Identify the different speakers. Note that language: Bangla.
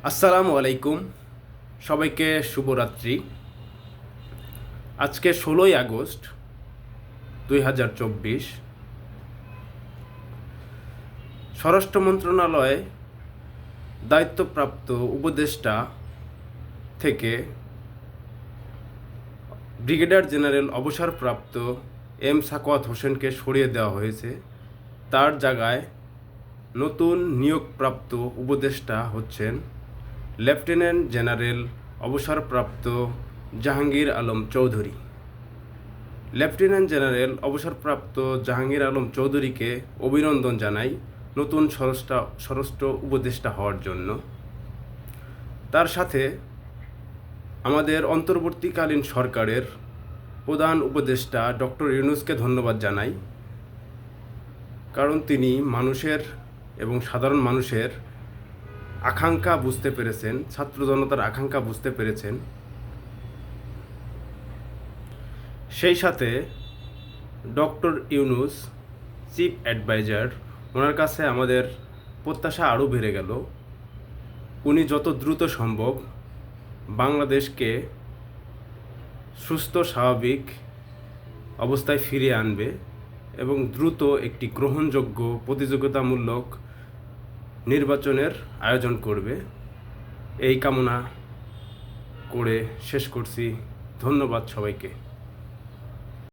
Speaker 1: আসসালামু আলাইকুম, সবাইকে শুভরাত্রি। আজকে 16ই আগস্ট 2024। স্বরাষ্ট্র মন্ত্রণালয়ে দায়িত্বপ্রাপ্ত উপদেষ্টা থেকে ব্রিগেডিয়ার জেনারেল অবসরপ্রাপ্ত এম সাখাওয়াত হোসেনকে সরিয়ে দেওয়া হয়েছে। তার জায়গায় নতুন নিয়োগপ্রাপ্ত উপদেষ্টা হচ্ছেন লেফটেন্যান্ট জেনারেল অবসরপ্রাপ্ত জাহাঙ্গীর আলম চৌধুরী। লেফটেন্যান্ট জেনারেল অবসরপ্রাপ্ত জাহাঙ্গীর আলম চৌধুরীকে অভিনন্দন জানাই নতুন স্বরাষ্ট্র উপদেষ্টা হওয়ার জন্য। তার সাথে আমাদের অন্তর্বর্তীকালীন সরকারের প্রধান উপদেষ্টা ডক্টর ইউনূসকে ধন্যবাদ জানাই, কারণ তিনি মানুষের এবং সাধারণ মানুষের আকাঙ্ক্ষা বুঝতে পেরেছেন, ছাত্র জনতার আকাঙ্ক্ষা বুঝতে পেরেছেন। সেই সাথে ডক্টর ইউনূস চিফ অ্যাডভাইজার, ওনার কাছে আমাদের প্রত্যাশা আরও বেড়ে গেল। উনি যত দ্রুত সম্ভব বাংলাদেশকে সুস্থ স্বাভাবিক অবস্থায় ফিরিয়ে আনবে এবং দ্রুত একটি গ্রহণযোগ্য প্রতিযোগিতামূলক নির্বাচনের আয়োজন করবে, এই কামনা করে শেষ করছি। ধন্যবাদ সবাইকে।